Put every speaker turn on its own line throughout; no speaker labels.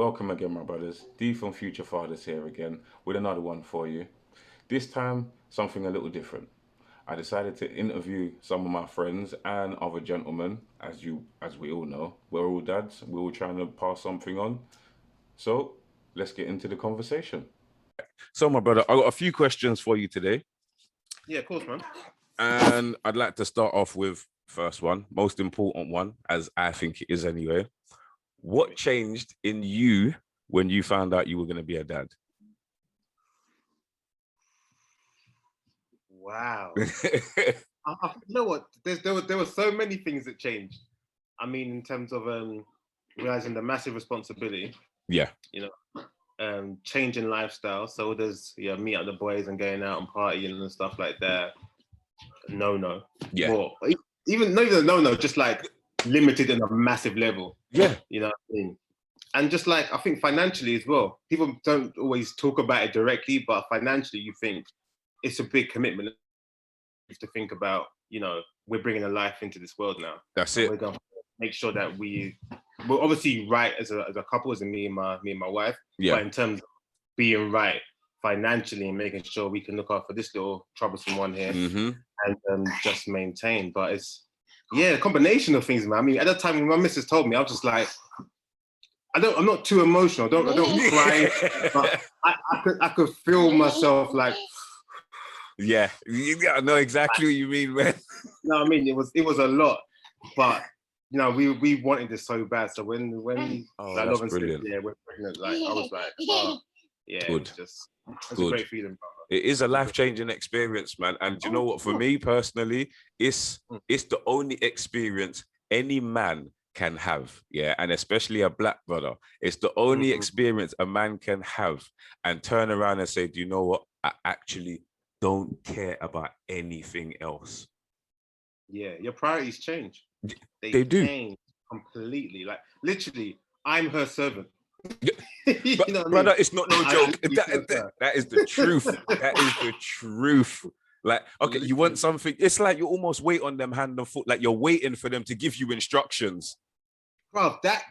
Welcome again, my brothers. D from Future Fathers here again with another one for you. This time, something a little different. I decided to interview some of my friends and other gentlemen, as we all know. We're all dads. We're all trying to pass something on. So let's get into the conversation. So, my brother, I got a few questions for you today,
Yeah, of course, man.
and I'd like to start off with first one, most important one, as I think it is anyway. What changed in you when you found out you were going to be a dad?
Wow. You know what? There were so many things that changed. I mean, in terms of realizing the massive responsibility,
Yeah.
you changing lifestyle. So there's meet up the boys and going out and partying and stuff like that. No.
Yeah.
Well, even not even no, just like limited in a massive level.
Yeah.
You know what I mean? And just like I think financially as well, people don't always talk about it directly, but financially, you think it's a big commitment to think about. We're bringing a life into this world now.
That's
and
it.
We're gonna make sure that we're obviously right as a couple, as in me and my wife.
Yeah.
But in terms of being right financially and making sure we can look after this little troublesome one here and just maintain. But it's a combination of things, man. I mean, at the time when my missus told me, I was just like, I'm not too emotional. I don't cry, but I could feel myself like.
Yeah, I know exactly what you mean, man.
No, I mean it was a lot, but we wanted this so bad. So when like
that's brilliant.
Said, we're pregnant, like I was like, oh, yeah,
good.
It's a great feeling, brother.
It is a life-changing experience, man. And do you know what? For me personally, it's the only experience any man can have, yeah, and especially a black brother. It's the only experience a man can have and turn around and say, do you know what? I actually don't care about anything else.
Yeah, your priorities change.
They do
change completely. Like literally, I'm her servant.
But, brother, it's not no joke. That is the truth. That is the truth. Like, okay, literally. You want something, it's like you almost wait on them hand and foot, like you're waiting for them to give you instructions.
Bro, that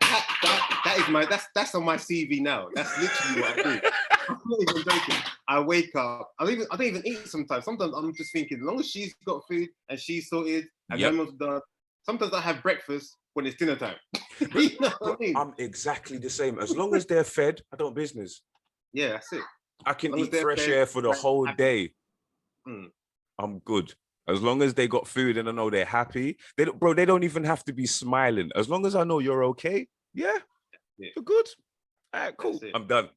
is that's on my CV now. That's literally what I do. I'm not even joking. I wake up. I don't even eat sometimes. Sometimes I'm just thinking, as long as she's got food and she's sorted and everyone's done. Sometimes I have breakfast when it's dinner time. You know what I mean?
I'm exactly the same. As long as they're fed, I don't business.
Yeah, that's it.
I can eat fresh air for the whole day. I'm good. As long as they got food and I know they're happy. They don't even have to be smiling. As long as I know you're okay, you're good. All right, cool. I'm done.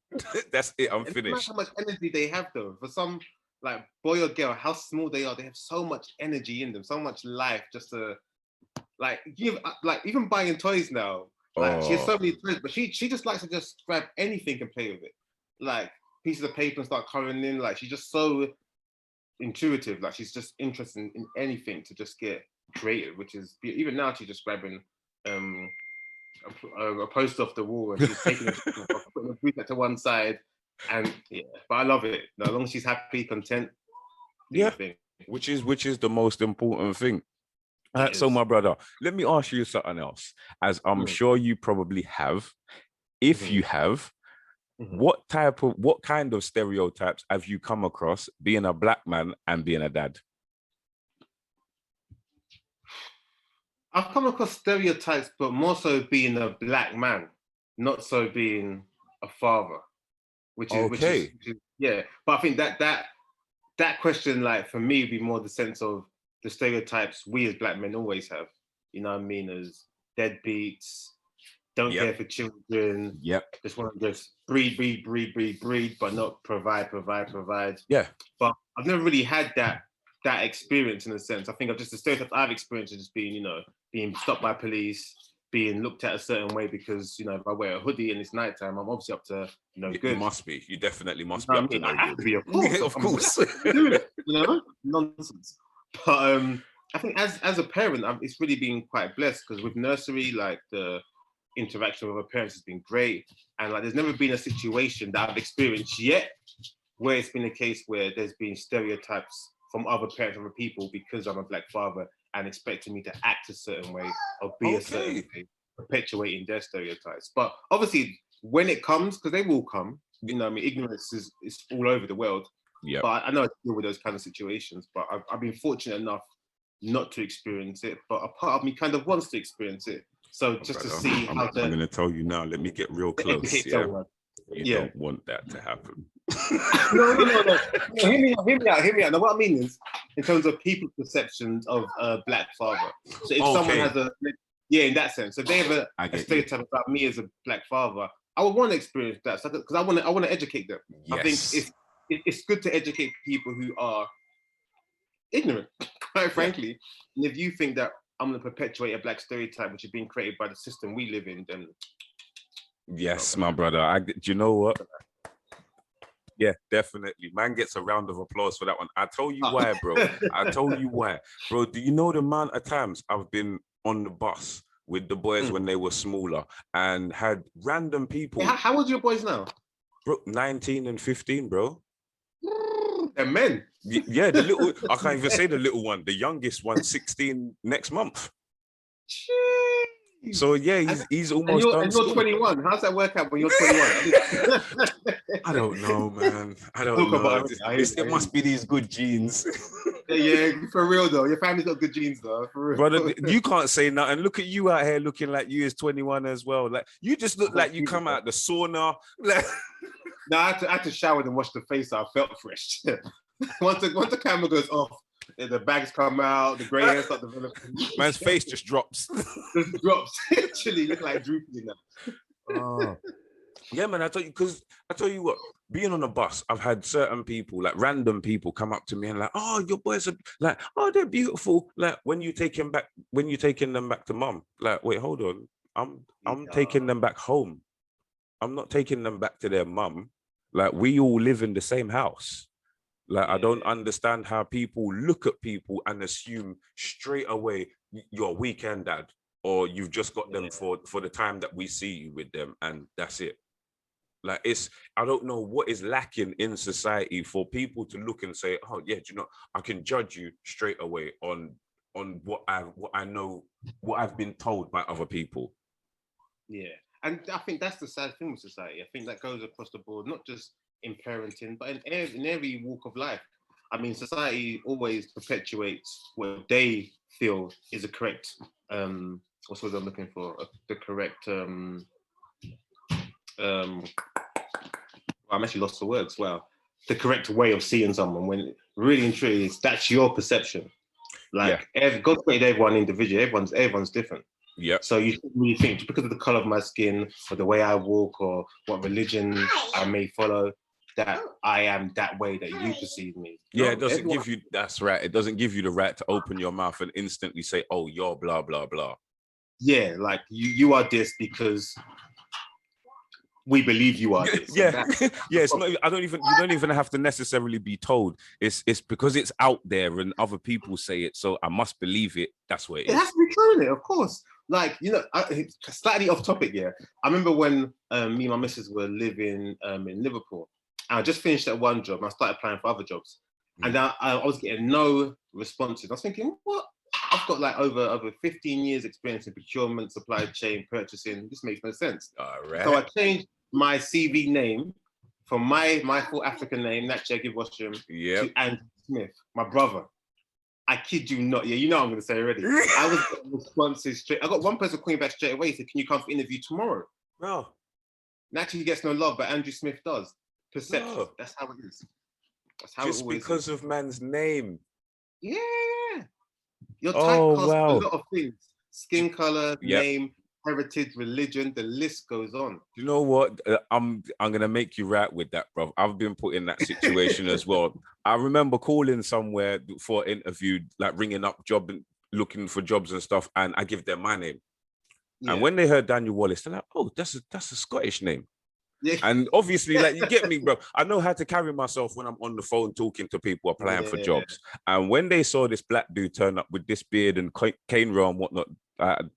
That's it. I'm finished.
How much energy they have though. For some, like boy or girl, how small they are, they have so much energy in them, so much life just to like give. Like even buying toys now. Like she has so many toys, but she just likes to just grab anything and play with it. Like pieces of paper and start coloring in. Like she's just so intuitive. Like she's just interested in anything to just get creative, which is even now she's just grabbing a post off the wall and she's taking putting a brief to one side, and but I love it. As long as she's happy, content,
which is the most important thing. So my brother, let me ask you something else, as I'm sure you probably have. If you have, what kind of stereotypes have you come across being a black man and being a dad?
I've come across stereotypes, but more so being a black man, not so being a father, which is But I think that question, like for me, would be more the sense of the stereotypes we as black men always have. You know what I mean? As deadbeats, don't care for children. Just want to just breed, but not provide.
Yeah.
But I've never really had that experience in a sense. I think of just the stereotypes I've experienced as just being stopped by police, being looked at a certain way because, if I wear a hoodie and it's nighttime, I'm obviously up to no good.
You must be. You definitely must be up to no good.
I have to be, of course.
Of course.
Doing it, nonsense. But I think as a parent, it's really been quite blessed because with nursery, like the interaction with our parents has been great. And like there's never been a situation that I've experienced yet where it's been a case where there's been stereotypes from other parents, other people, because I'm a black father and expecting me to act a certain way or be a certain way, perpetuating their stereotypes. But obviously when it comes, because they will come, you know, I mean, ignorance is all over the world.
Yeah.
But I know I deal with those kind of situations, but I've been fortunate enough not to experience it, but a part of me kind of wants to experience it. So just to see how to...
I'm going to tell you now, let me get real close. Yeah? You don't want that to happen.
No. Hear me out. Now, what I mean is, in terms of people's perceptions of a black father. So if someone has in that sense, if they have a stereotype about me as a black father, I would want to experience that because I want to educate them. Yes. I think it's good to educate people who are ignorant, quite frankly. And if you think that I'm going to perpetuate a black stereotype which is being created by the system we live in, then
yes, my brother. Do you know what? Yeah, definitely. Man gets a round of applause for that one. I tell you why, bro. I tell you why. Bro, do you know the amount of times I've been on the bus with the boys when they were smaller and had random people...
How old are your boys now?
Bro, 19 and 15, bro.
They're men.
Yeah, the little... I can't even say the little one. The youngest one, 16 next month.
Jeez.
So yeah, he's almost done.
And you're 21. How's that work out when you're 21?
I don't know, man. I don't know. It must be these good genes.
Yeah, for real though. Your family's got good genes though. For real.
Brother, you can't say nothing. Look at you out here looking like you is 21 as well. Like you just look like you come out the sauna.
No, I had to shower and wash the face. So I felt fresh. once the camera goes off, the bags come out, the grey hair starts developing.
Man's face just drops.
Just drops. Actually, look like droopy now.
Oh. Yeah, man. I tell you what, being on a bus, I've had certain people, like random people, come up to me and like, oh, your boys are like, oh, they're beautiful. Like when you taking them back to mum. Like, wait, hold on. I'm taking them back home. I'm not taking them back to their mum. Like we all live in the same house. Like, I don't understand how people look at people and assume straight away you're a weekend dad, or you've just got them for the time that we see you with them, and that's it. Like, I don't know what is lacking in society for people to look and say, oh yeah, do you know, I can judge you straight away on what I know, what I've been told by other people.
Yeah, and I think that's the sad thing with society. I think that goes across the board, not just in parenting, but in every walk of life. I mean, society always perpetuates what they feel is a correct, what's what I'm looking for? The correct, I'm actually lost for words. Wow. The correct way of seeing someone, when really and truly, that's your perception. Like, God created everyone individually, everyone's different.
Yeah.
So you really think because of the color of my skin or the way I walk or what religion I may follow, that I am that way that you perceive me.
Yeah, no, it doesn't give you, that's right. It doesn't give you the right to open your mouth and instantly say, oh, you're blah, blah, blah.
Yeah, like you are this because we believe you are this.
Yeah. Yeah, it's not, you don't even have to necessarily be told. It's because it's out there and other people say it, so I must believe it. That's what it is.
It has to be true, innit? Of course. Like, you know, slightly off topic, yeah. I remember when me and my missus were living in Liverpool. I just finished that one job and I started applying for other jobs. And I was getting no responses. I was thinking, what? I've got like over 15 years experience in procurement, supply chain, purchasing. This makes no sense.
All right.
So I changed my CV name from my full African name, Natcha Givwasham, to Andrew Smith, my brother. I kid you not. Yeah, you know what I'm going to say already. I was getting responses straight. I got one person calling back straight away. He said, can you come for interview tomorrow?
No.
Naturally, he gets no love, but Andrew Smith does. Perception. No. That's how it is. That's how
just
it always
because
is.
Of man's name.
Yeah. You're typecast for a lot of things. Skin color, name, heritage, religion, the list goes on.
You know what? I'm gonna make you right with that, bro. I've been put in that situation as well. I remember calling somewhere for an interview, like ringing up looking for jobs and stuff, and I give them my name. Yeah. And when they heard Daniel Wallace, they're like, "Oh, that's a Scottish name." Yeah. And obviously, like, you get me, bro. I know how to carry myself when I'm on the phone talking to people applying for jobs. And when they saw this black dude turn up with this beard and cane row and whatnot,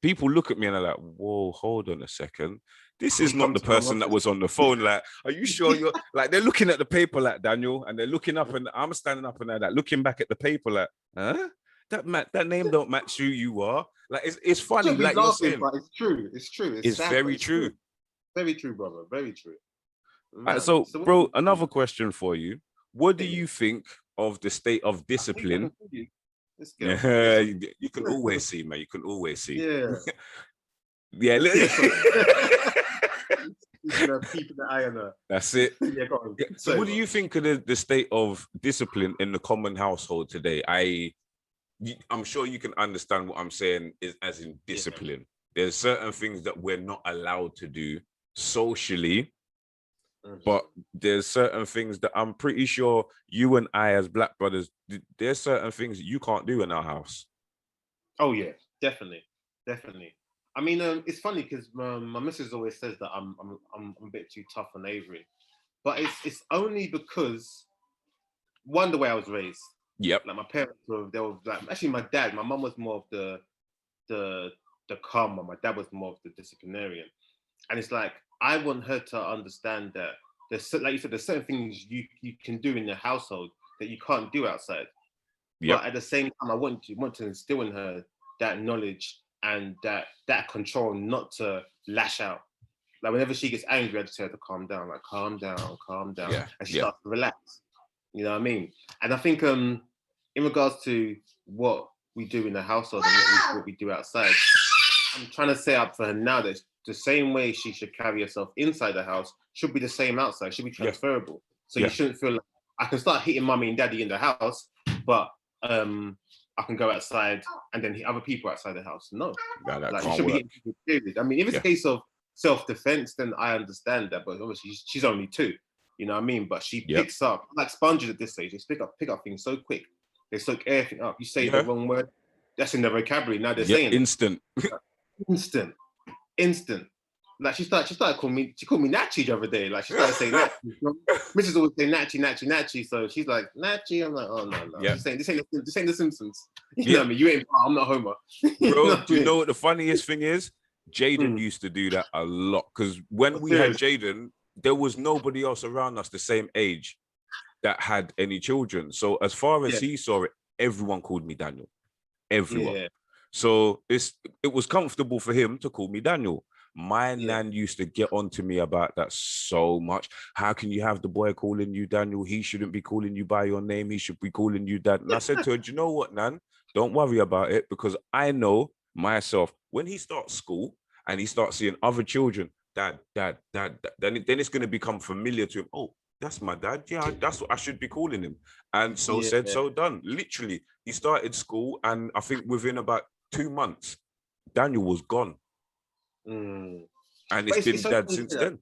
people look at me and they're like, whoa, hold on a second. This is not the person that was on the phone. Like, are you sure you're like, they're looking at the paper like Daniel, and they're looking up and I'm standing up and they're like looking back at the paper like, huh? That name don't match who you are. Like, it's funny. Like you're saying,
but it's true. It's true.
It's very true.
Very true, brother. Very true. Man.
So,
So
bro, another question for you. What do
hey,
you think of the state of
I think I
discipline?
can see you. This girl. Yes,
Yeah,
sir.
you can always see, man. You can always see.
Yeah.
Yeah,
Yeah, sorry. Keeping keeping the eye on her.
that's it.
Yeah, go on.
Yeah. So,
Sorry,
what do
bro.
you think of the state of discipline in the common household today? I'm sure you can understand what I'm saying is as in
Yeah.
discipline. There's certain things that we're not allowed to do socially, but there's certain things that I'm pretty sure you and I, as black brothers, there's certain things you can't do in our house.
Oh yeah, definitely, definitely. I mean, it's funny because my missus always says that I'm a bit too tough on Avery, but it's only because one, the way I was raised.
Yep.
Like my parents were, they were like, actually my dad. My mum was more of the the calm one. My dad was more of the disciplinarian. And it's like I want her to understand that there's, like you said, there's certain things you can do in the household that you can't do outside.
Yep.
But at the same time, I want to instill in her that knowledge and that control, not to lash out. Like whenever she gets angry, I just tell her to calm down. Like calm down,
Yeah.
and she
Yeah.
starts to relax. You know what I mean? And I think in regards to what we do in the household and what we do outside, I'm trying to set up for her now that the same way she should carry herself inside the house should be the same outside. Should be transferable. So you shouldn't feel like I can start hitting mommy and daddy in the house, but I can go outside and then hit other people outside the house. No,
that
like
can't
should
work.
be hitting period. I mean, if it's a case of self-defense, then I understand that. But obviously, she's only 2. You know what I mean? But she picks up like sponges at this age. They pick up things so quick. They soak everything up. You say the wrong word, that's in their vocabulary. Now they're saying
instant.
instant. Like she started calling me. She called me Natchy the other day. Like she started saying that. Mrs. always say Natchy. So she's like Natchy. I'm like, oh no.
Yeah.
This ain't the Simpsons. You know what I mean? You ain't. I'm not Homer.
Bro, do you know what the funniest thing is? Jaden used to do that a lot because when we had Jaden, there was nobody else around us the same age that had any children. So as far as he saw it, everyone called me Daniel. Everyone.
Yeah.
So it was comfortable for him to call me Daniel. My nan used to get on to me about that so much. How can you have the boy calling you Daniel? He shouldn't be calling you by your name. He should be calling you Dad. And I said to her, do you know what, Nan? Don't worry about it because I know myself, when he starts school and he starts seeing other children, dad, then it's going to become familiar to him. Oh, that's my dad. Yeah, that's what I should be calling him. And so said, so done. Literally, he started school and I think within about 2 months, Daniel was gone. And it's been dad since then.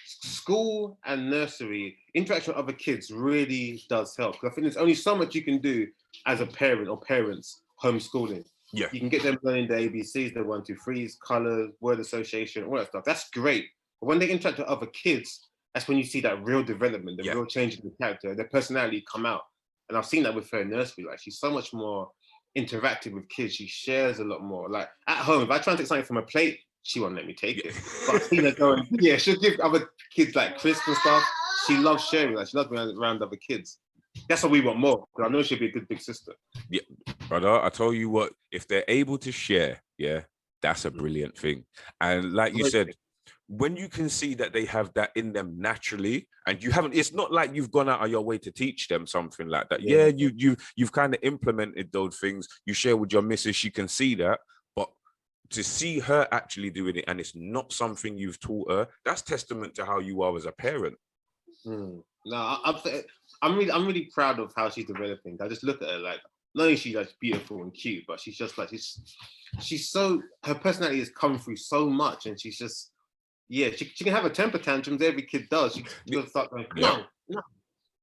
School and nursery interaction with other kids really does help. I think there's only so much you can do as a parent or parents homeschooling.
Yeah,
you can get them learning the ABCs, the 1, 2, 3s, colors, word association, all that stuff. That's great. But when they interact with other kids, that's when you see that real development, the real change in the character, their personality come out. And I've seen that with her in nursery. Like she's so much more interactive with kids. She shares a lot more. Like at home, if I try and take something from a plate, she won't let me take it. But I've seen her going, she'll give other kids like crisps and stuff. She loves sharing. Like she loves being around other kids. That's what we want more. I know she'll be a good big sister.
Yeah, brother, I tell you what, if they're able to share, that's a brilliant thing. And like you said, when you can see that they have that in them naturally, and you haven't, it's not like you've gone out of your way to teach them something like that. Yeah, you've kind of implemented those things. You share with your missus, she can see that, but to see her actually doing it and it's not something you've taught her, that's testament to how you are as a parent.
No, I'm really proud of how she's developing. I just look at her like, not only she's like beautiful and cute, but she's just like she's so, her personality has come through so much, and she's just she can have a temper tantrums. Every kid does. She just start going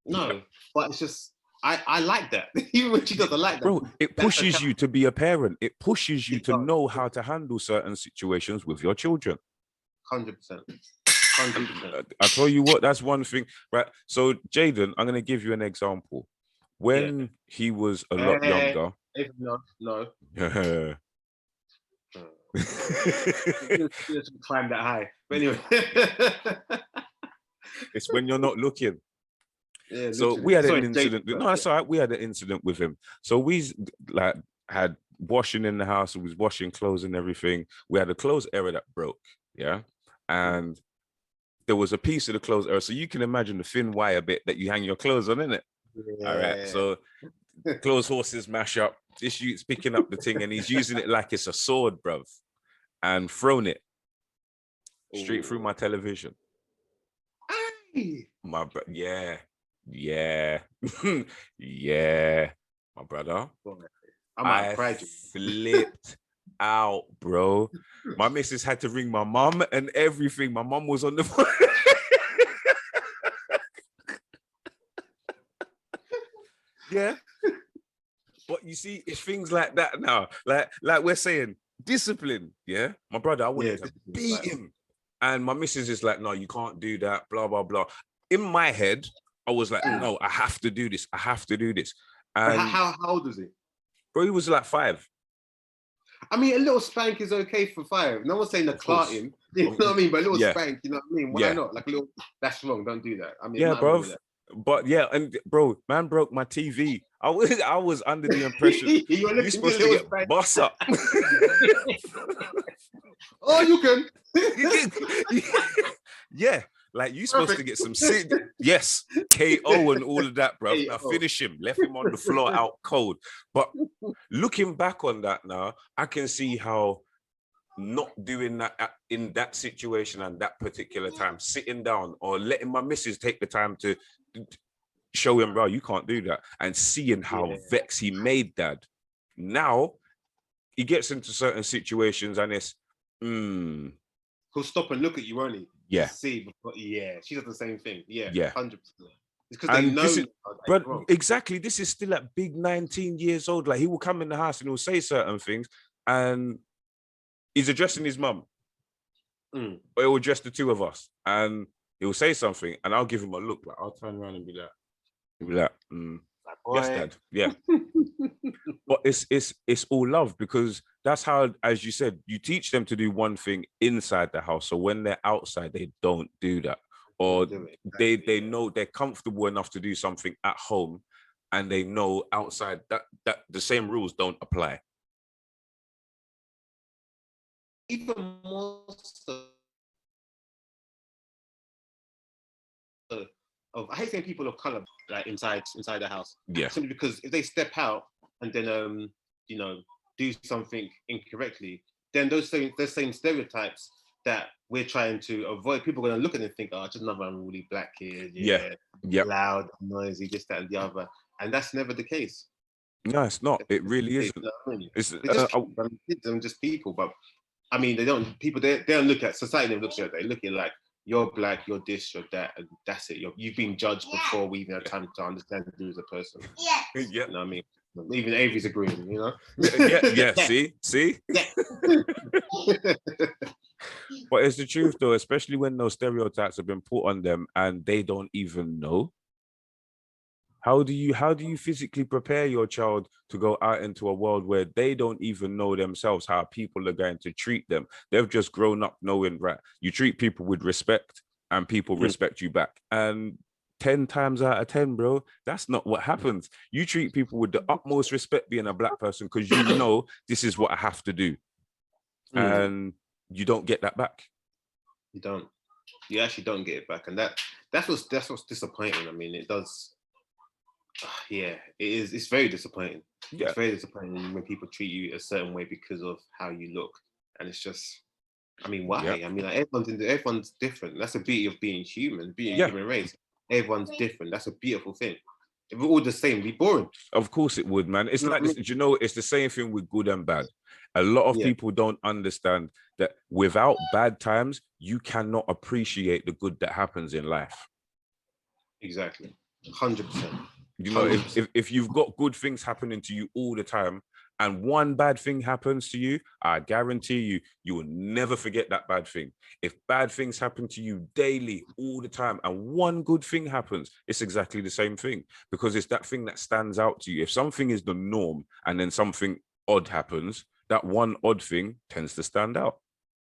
no. But it's just I like that. Even when she doesn't like that,
bro, it pushes you to be a parent. It pushes you to know how to handle certain situations with your children.
100%.
I tell you what, that's one thing, right? So, Jaden, I'm going to give you an example. When he was a lot younger.
No. Climb that high. But anyway.
It's when you're not looking.
Yeah,
so we had an incident. No, that's all right. We had an incident with him. So we like had washing in the house. We was washing clothes and everything. We had a clothes area that broke. Yeah. and there was a piece of the clothes area. So you can imagine the thin wire bit that you hang your clothes on, innit?
Yeah.
All right. So clothes horses mash up. This youth's picking up the thing and he's using it like it's a sword, bruv, and thrown it straight through my television.
Hey.
Yeah, my brother. I flipped out, bro. My missus had to ring my mum and everything. My mum was on the phone. Yeah. But you see, it's things like that now. Like we're saying, discipline. Yeah. My brother, I wanted to beat him. And my missus is like, no, you can't do that, blah, blah, blah. In my head, I was like, no, I have to do this. I have to do this. And
how old was he?
Bro, he was like 5.
I mean, a little spank is okay for 5. No one's saying to cart him. You know what I mean? But a little spank, you know what I mean? Why not? Like a little, that's wrong. Don't do that. I mean,
yeah, bro. But yeah, and bro, man broke my TV. I was under the impression you're supposed to get boss up.
Oh, you can.
Yeah, like you supposed to get some yes, KO and all of that, bro. Now finish him, left him on the floor out cold. But looking back on that now, I can see how not doing that in that situation and that particular time, sitting down or letting my missus take the time to show him, bro, you can't do that, and seeing how vexed he made Dad. Now he gets into certain situations and it's
he'll stop and look at you, won't he?
Yeah.
See, but she does the same thing. Yeah. 100%. It's because
they know. But exactly, this is still at big 19 years old. Like he will come in the house and he'll say certain things, and he's addressing his mum, or he'll address the two of us, and he'll say something, and I'll give him a look. Like I'll turn around and be like, yes, Dad. Yeah. But it's all love, because that's how, as you said, you teach them to do one thing inside the house, so when they're outside they don't do that, or they know they're comfortable enough to do something at home, and they know outside that the same rules don't apply.
Even more so I hate saying people of color like inside the house.
Yeah.
Simply because if they step out and then you know, do something incorrectly, then those same stereotypes that we're trying to avoid, people are going to look at it and think, oh, just another unruly black kid, loud, noisy, this, that, and the other, and that's never the case.
No, it's not. It really isn't.
You know what I mean? It's just people, but I mean, they don't look at society. They look at they look at like, you're black, you're this, you're that, and that's it. You've been judged before we even had time to understand you as a person.
Yeah.
You know what I mean? Even Avery's agreeing, you know?
Yeah. See? Yeah. But it's the truth though, especially when those stereotypes have been put on them and they don't even know. How do you physically prepare your child to go out into a world where they don't even know themselves how people are going to treat them? They've just grown up knowing, right, you treat people with respect and people respect you back. And 10 times out of 10, bro, that's not what happens. You treat people with the utmost respect being a black person because you know this is what I have to do. And you don't get that back.
You don't. You actually don't get it back. And that's what's disappointing. I mean, it does. Yeah, it is. It's very disappointing. Yeah. It's very disappointing when people treat you a certain way because of how you look, and it's just, I mean, why? Yep. I mean, like, everyone's different. That's the beauty of being human, being a human race. Everyone's different. That's a beautiful thing. If we're all the same, it'd be boring.
Of course it would, man. It's like this, you know, it's the same thing with good and bad. A lot of people don't understand that without bad times, you cannot appreciate the good that happens in life.
Exactly. 100%.
You know, if you've got good things happening to you all the time and one bad thing happens to you, I guarantee you will never forget that bad thing. If bad things happen to you daily, all the time, and one good thing happens, it's exactly the same thing, because it's that thing that stands out to you. If something is the norm and then something odd happens, that one odd thing tends to stand out.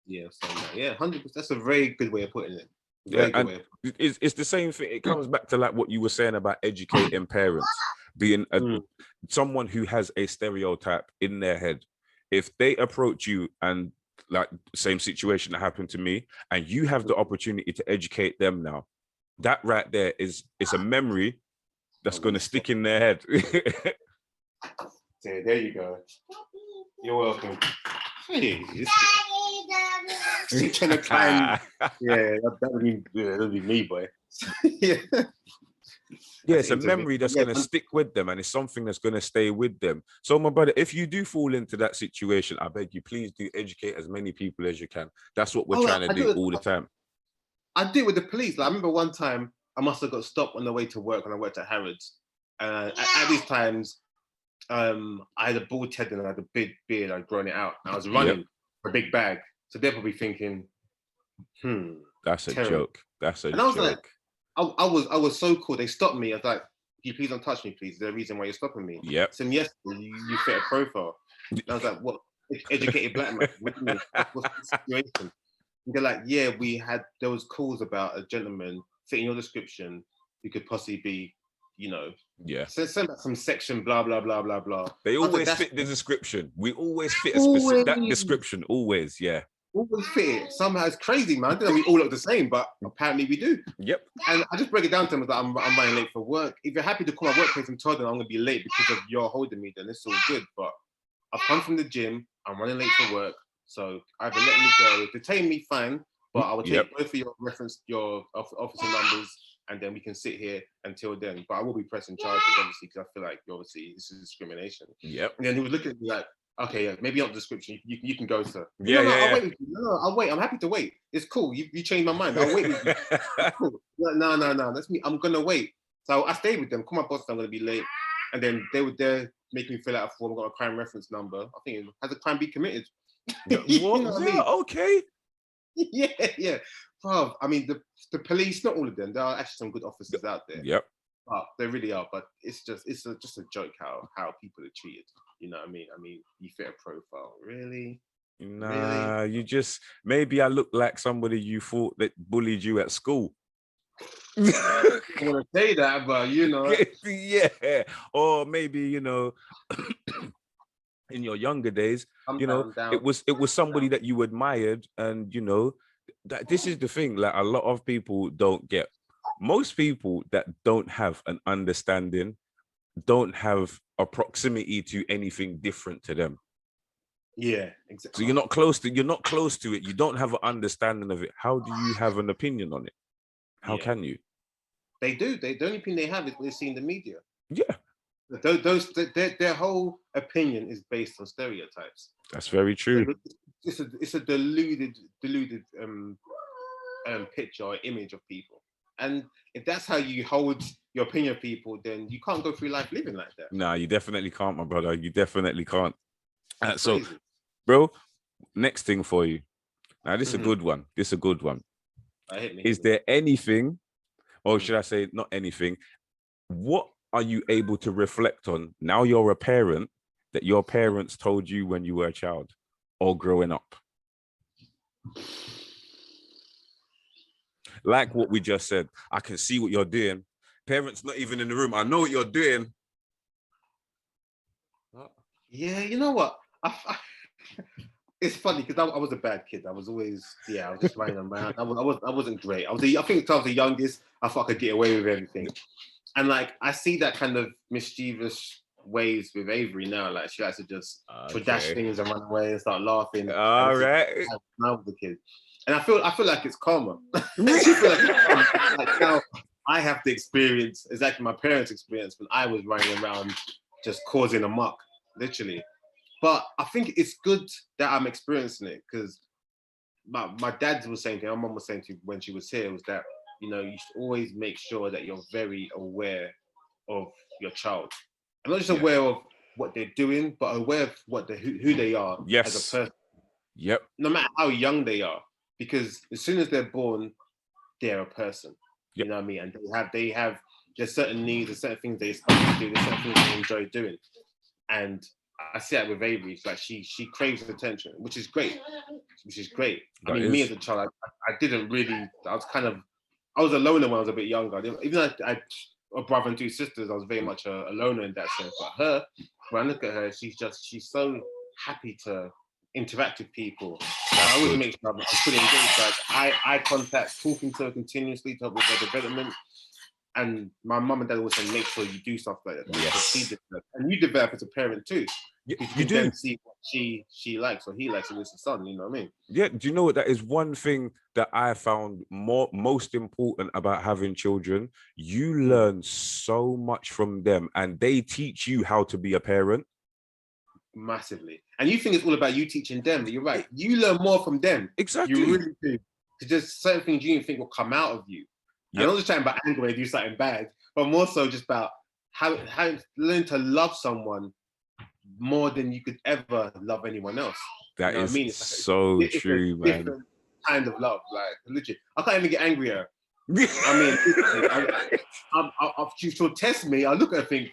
Yeah, 100%. That's a very good way of putting it.
And it's the same thing. It comes back to like what you were saying about educating parents, being someone who has a stereotype in their head. If they approach you and like same situation that happened to me, and you have the opportunity to educate them now. That right there is a memory that's going to stick in their head.
There you go. You're welcome. Hey, she's trying to climb. Yeah, that would be me, boy. Yeah.
Yeah, it's a memory that's going to stick with them, and it's something that's going to stay with them. So, my brother, if you do fall into that situation, I beg you, please do educate as many people as you can. That's what we're trying to do all the time.
I do it with the police. Like, I remember one time I must have got stopped on the way to work when I worked at Harrods. At these times, I had a bald head and I had a big beard. I'd grown it out. I was running for a big bag. So they're probably thinking,
that's a joke. That's a joke.
And I was like, I was so cool. They stopped me. I was like, "Can you please don't touch me, please? Is there a reason why you're stopping me?"
Yep.
So yes, you fit a profile. And I was like, "What? Educated black man? What do you mean? What's the situation?" And they're like, "Yeah, there was calls about a gentleman fitting your description who could possibly be, send back some section, blah blah blah blah blah."
They always fit the description. We always fit that description. Always, yeah.
Always fit it. Somehow it's crazy, man. I don't know we all look the same, but apparently we do.
Yep.
And I just break it down to them that I'm running late for work. If you're happy to call my workplace and tell them I'm going to be late because of you're holding me, then it's all good. But I've come from the gym. I'm running late for work. So either let me go, detain me, fine. But I will take both of your officer numbers, and then we can sit here until then. But I will be pressing charges, obviously, because I feel like, obviously, this is discrimination.
Yep.
And then he was looking at me like, "Okay, yeah, maybe not the description. You can go, sir."
I'll
wait with you. No, I'll wait. I'm happy to wait. It's cool. You changed my mind. I'll wait with you. It's cool. No. That's me. I'm gonna wait. So I stayed with them. Call my boss. I'm gonna be late. And then they would make me fill out a form. I've got a crime reference number. I think has a crime been committed?
What? You know what I mean? Okay.
Yeah. Bro, I mean the police. Not all of them. There are actually some good officers out there.
Yep.
But they really are. But it's just a joke how people are treated. You know what I mean? I mean, you fit a profile, really?
Nah, really? You just maybe I look like somebody you thought that bullied you at school.
I want to say that, but
yeah, or maybe in your younger days, it was somebody that you admired, and that this is the thing. Like a lot of people don't get. Most people that don't have an understanding don't have a proximity to anything different to them.
Yeah, exactly.
So you're not close to it. You don't have an understanding of it. How do you have an opinion on it? How can you?
They do. The only opinion they have is what they see in the media.
Yeah.
Their whole opinion is based on stereotypes.
That's very true.
It's a deluded picture or image of people. And if that's how you hold your opinion of people, then you can't go through life living like that.
Nah, you definitely can't, my brother. You definitely can't. So, bro, next thing for you. Now, this is a good one. Is there anything, or should I say not anything, what are you able to reflect on now you're a parent that your parents told you when you were a child or growing up? Like what we just said, I can see what you're doing. Parents not even in the room. I know what you're doing.
Yeah, you know what? It's funny because I was a bad kid. I was always, I was just running around. I wasn't great. I think I was the youngest. I thought I could get away with everything. And like, I see that kind of mischievous ways with Avery now. Like, she likes to just dash things and run away and start laughing.
All right.
I was the kid. And I feel like it's karma. I feel like it's karma. Like now I have to experience exactly my parents' experience when I was running around just causing a muck, literally. But I think it's good that I'm experiencing it because my dad was saying to me, my mom was saying to me when she was here, was that, you should always make sure that you're very aware of your child. I'm not just aware of what they're doing, but aware of who they are as a person.
Yep.
No matter how young they are. Because as soon as they're born, they're a person. Yep. You know what I mean? And there's certain needs, there's certain things they're supposed to do, there's certain things they enjoy doing. And I see that with Avery. It's like she craves attention, which is great. I mean, me as a child, I didn't really. I was a loner when I was a bit younger. Even though I had a brother and two sisters, I was very much a loner in that sense. But her, when I look at her, she's so happy to interact with people.
That's
I always
good.
make sure I'm fully engaged. Like eye contact, talking to her continuously to help with her development. And my mum and dad always say, make sure you do stuff like that.
Yes.
So she develops. And you develop as a parent too.
You
can
do.
Then see what she likes or he likes with his son, you know what I mean?
Yeah, do you know what? That is one thing that I found most important about having children. You learn so much from them and they teach you how to be a parent.
Massively. And you think it's all about you teaching them. You're right. You learn more from them.
Exactly.
You really do. Because there's certain things you think will come out of you. Yep. And I'm not just talking about anger when they do something bad, but more so just about how learn to love someone more than you could ever love anyone else.
That
you know
is
what I mean?
so true, man.
Different kind of love, like legit. I can't even get angry at her. I mean, she'll test me. I look at her and think,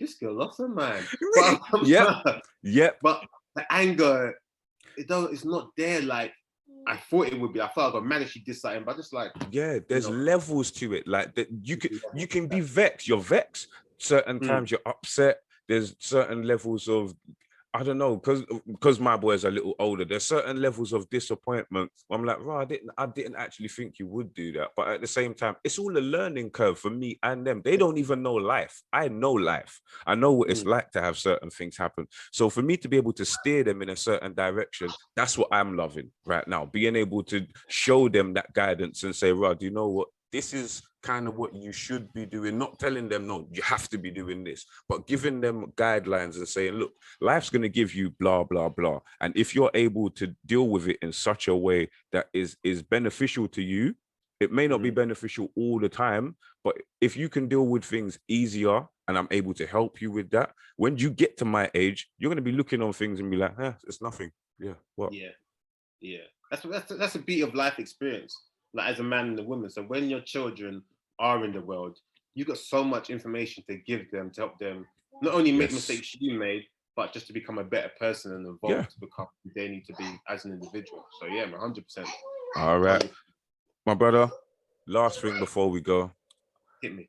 this girl lost her mind.
Yep.
But the anger, it's not there like I thought it would be. I thought I got mad if she did something, but just like
there's levels to it. Like that, you can be vexed. You're vexed. Certain times you're upset. There's certain levels of, I don't know, because my boys are a little older. There's certain levels of disappointment. I'm like, I didn't actually think you would do that. But at the same time, it's all a learning curve for me and them. They don't even know life. I know life. I know what it's like to have certain things happen. So for me to be able to steer them in a certain direction, that's what I'm loving right now. Being able to show them that guidance and say, Rod, you know what? This is kind of what you should be doing, not telling them, no, you have to be doing this, but giving them guidelines and saying, look, life's going to give you blah, blah, blah. And if you're able to deal with it in such a way that is beneficial to you, it may not be beneficial all the time, but if you can deal with things easier and I'm able to help you with that, when you get to my age, you're going to be looking on things and be like, it's nothing. Yeah. What?
Yeah. That's a bit of life experience. Like as a man and a woman. So when your children are in the world, you've got so much information to give them to help them not only make mistakes you made, but just to become a better person and evolve to become who they need to be as an individual. So yeah, 100%.
All right. 100%. My brother, last thing before we go.
Hit me.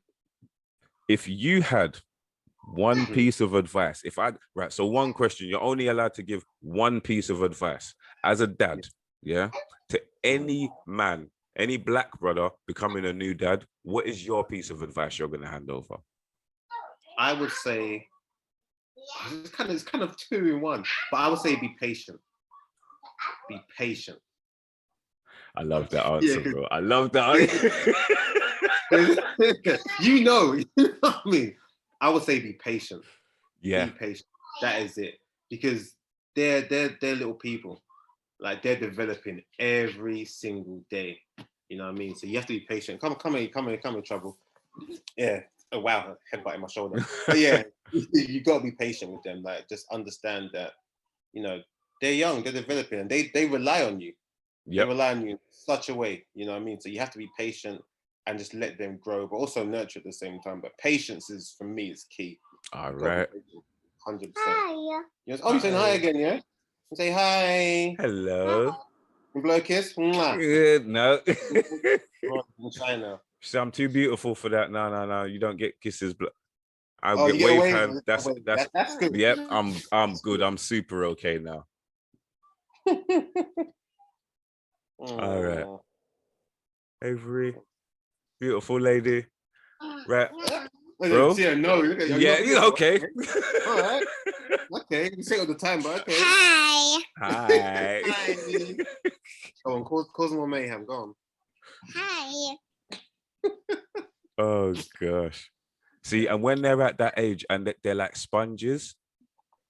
If you had one piece of advice, so one question, you're only allowed to give one piece of advice as a dad, to any man, any black brother becoming a new dad, what is your piece of advice you're going to hand over?
I would say, it's kind of two in one, but I would say be patient. Be patient.
I love that answer, bro. I love that answer.
you know what I mean? I would say be patient.
Yeah.
Be patient. That is it. Because they're little people. Like they're developing every single day. You know what I mean? So you have to be patient. Come in trouble. Yeah. Oh wow, headbutt in my shoulder. But yeah, you gotta be patient with them. Like just understand that, they're young, they're developing, and they rely on you. They rely on you in such a way, you know what I mean? So you have to be patient and just let them grow, but also nurture at the same time. But patience is, for me, is key.
All right.
100%. Hi. Yes. Oh, you're saying hi again, yeah? Say hi.
Hello.
You blow a kiss?
Good. No.
I'm shy now.
So I'm too beautiful for that. No. You don't get kisses. I'll get wave hand. That's good. Yep. I'm good. I'm super okay now. All right. Avery, beautiful lady. Right. Bro?
No,
yeah, okay.
All right. Okay, you say it all the time, but okay.
Hi.
Hi.
Hi. Go on, cause more mayhem. Go on.
Hi.
Oh gosh. See, and when they're at that age and they're like sponges,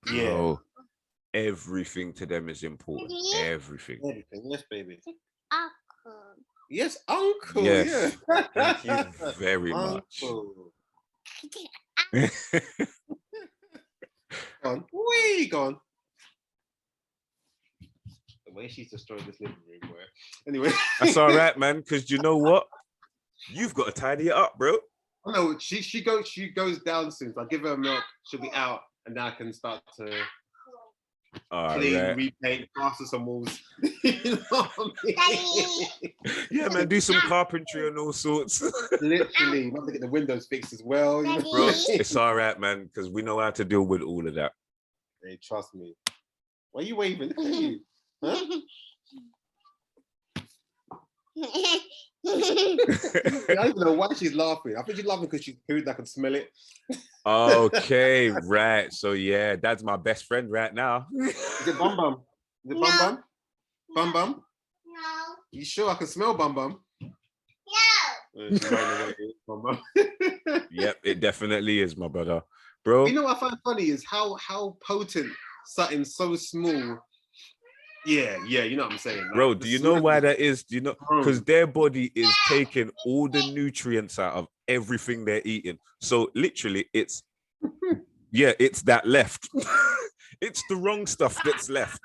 bro, everything to them is important. Everything.
Yes, baby.
Uncle.
Yes, uncle.
Yes.
Yeah.
Thank you very much.
Go on. Wee, go on. The way she's destroyed this living room, boy. Anyway.
That's all right, man, because you know what? You've got to tidy it up, bro.
Oh, no, she goes down soon. So I'll give her milk, she'll be out, and then I can start to clean, repaint, plaster some walls. You know what I mean?
Yeah, man, do some carpentry and all sorts.
Literally, you have to get the windows fixed as well. You know?
Bro, it's all right, man, because we know how to deal with all of that.
Hey, trust me. Why are you waving? Look at you. Huh? I don't even know why she's laughing. I think she's laughing because she's food. I can smell it.
Okay, right. So yeah, that's my best friend right now.
Is it Bum Bum? Is it Bum Bum? Bum Bum?
No.
You sure I can smell Bum Bum?
No.
She's running away. Bum Bum.
Yep, it definitely is, my brother. Bro.
You know what I find funny is how potent something so small. Yeah, you know what I'm saying. Like,
bro, do you know why that is? Do you know? Because their body is taking all the nutrients out of everything they're eating. So literally, it's that left. It's the wrong stuff that's left.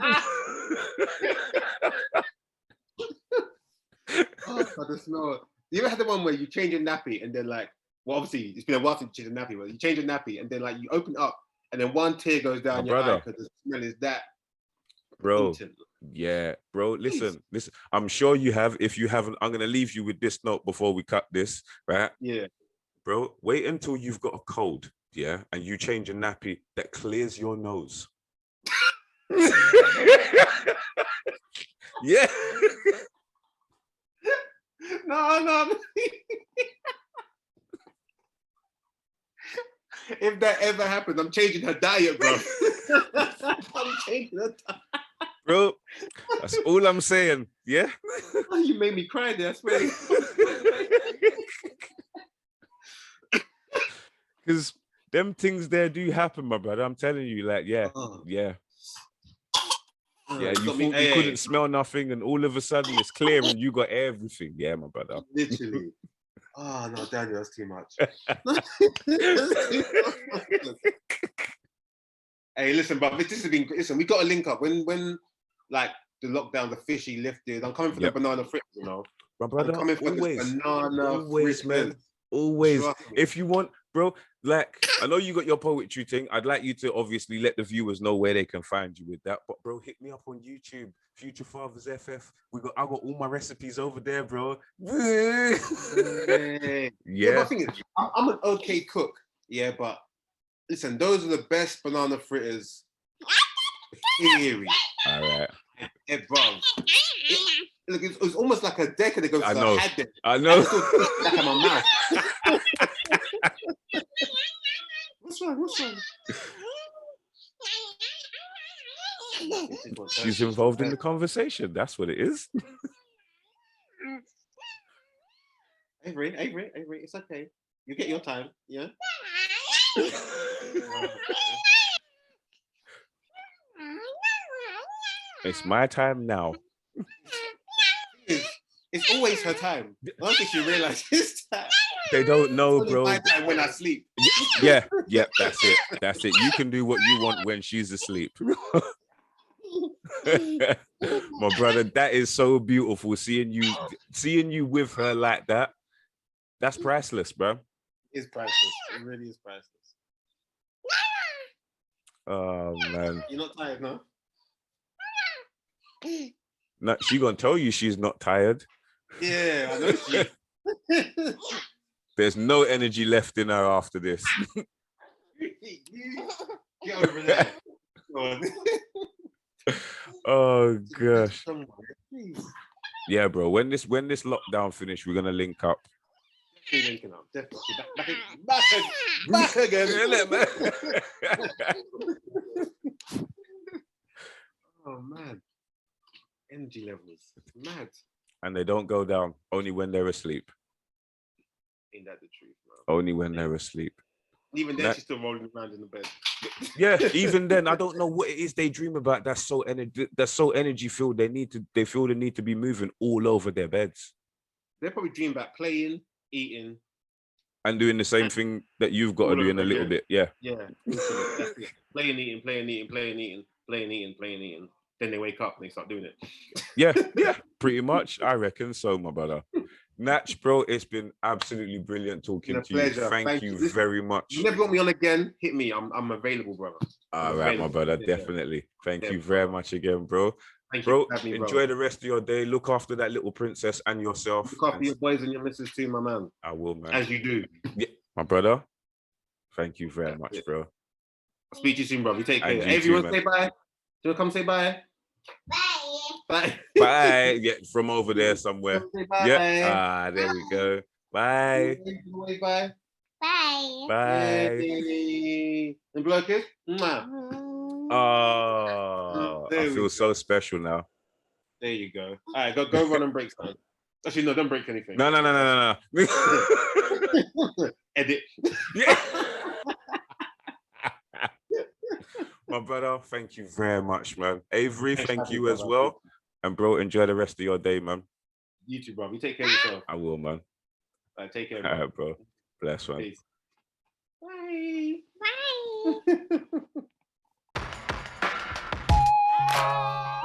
Oh, I just know. You ever had the one where you change your nappy and then like, well, obviously it's been a while since you changed your nappy, but you change your nappy and then like you open up and then one tear goes down your eye because the smell is that.
Bro,
potent.
yeah, bro. Listen. I'm sure you have. If you haven't, I'm gonna leave you with this note before we cut this, right?
Yeah,
bro. Wait until you've got a cold, yeah, and you change a nappy that clears your nose. Yeah.
No. If that ever happens, I'm changing her diet, bro. I'm changing her diet.
Bro, that's all I'm saying. Yeah.
Oh, you made me cry there, I swear.
Because them things there do happen, my brother. I'm telling you, like, yeah. Yeah, you thought you couldn't smell nothing, and all of a sudden it's clear and you got everything. Yeah, my brother.
Literally. Oh no, Daniel, that's too much. Hey, listen, but this has been. Listen, we got to link up when like the lockdown, the fishy lifted. I'm coming for the banana fritters, you know.
My brother,
I'm coming for
always,
the banana fritters.
man. Always. If you want, bro, like, I know you got your poetry thing. I'd like you to obviously let the viewers know where they can find you with that. But bro, hit me up on YouTube, Future Fathers FF. I got all my recipes over there, bro.
Yeah, but I think I'm an okay cook. Yeah, but listen, those are the best banana fritters. Period.
All right.
Bro. Look, it was almost like a decade ago.
I know.
I had them.
I know.
Back in my mouth. What's wrong?
She's involved in the conversation. That's what it is.
Avery, it's okay. You get your time, yeah?
It's my time now.
It's always her time. I don't think she realizes that.
They don't know, bro.
My time when I sleep.
Yeah, that's it. You can do what you want when she's asleep. My brother, that is so beautiful. Seeing you with her like that. That's priceless, bro.
It's priceless. It really is priceless.
Oh man.
You're not tired, no?
No, she gonna tell you she's not tired.
Yeah, I know she.
There's no energy left in her after this.
Get over that.
Oh gosh. Yeah, bro. When this lockdown finished, we're gonna link up.
Linking up, definitely. Back again. Oh man. Energy levels. Mad.
And they don't go down only when they're asleep.
Ain't that the truth, bro?
Only when they're asleep.
Even then, she's still rolling around in the bed.
Yeah, even then, I don't know what it is they dream about. That's so energy filled. They feel the need to be moving all over their beds.
They probably dream about playing, eating,
and doing the same thing that you've got to do in a little bit. Yeah.
Yeah. That's it. Playing, eating. Then they wake up and they start doing it.
Yeah, pretty much. I reckon so, my brother. Natch, bro, it's been absolutely brilliant talking to you. Thank you very much.
You never want me on again, hit me. I'm available, brother.
All right, my brother, definitely. Thank you very much again, bro. Bro, enjoy the rest of your day. Look after that little princess and yourself.
Look after your boys and your missus too, my man.
I will, man.
As you do.
Yeah, my brother. Thank you very much, bro.
I'll speak to you soon, bro. You take care. Everyone say bye. Do you want to come say bye?
Bye.
Bye.
Bye. Yeah, from over there somewhere.
Come say bye.
Yeah. There we go. Bye.
Bye.
Bye.
Bye.
Yay. And blow a kiss? Mwah.
Oh, I
There we
feel
go.
so special now.
There you go. All right, go run and break something. Actually, no, don't break anything.
No.
Edit.
Yeah. My brother, thank you very much, man. Avery, thank you as well. And bro, enjoy the rest of your day, man.
You too, bro. You take care of yourself.
I will, man.
All right, take care,
All
bro.
right, bro. Bless, man.
Peace. Bye.
Bye.
Bye.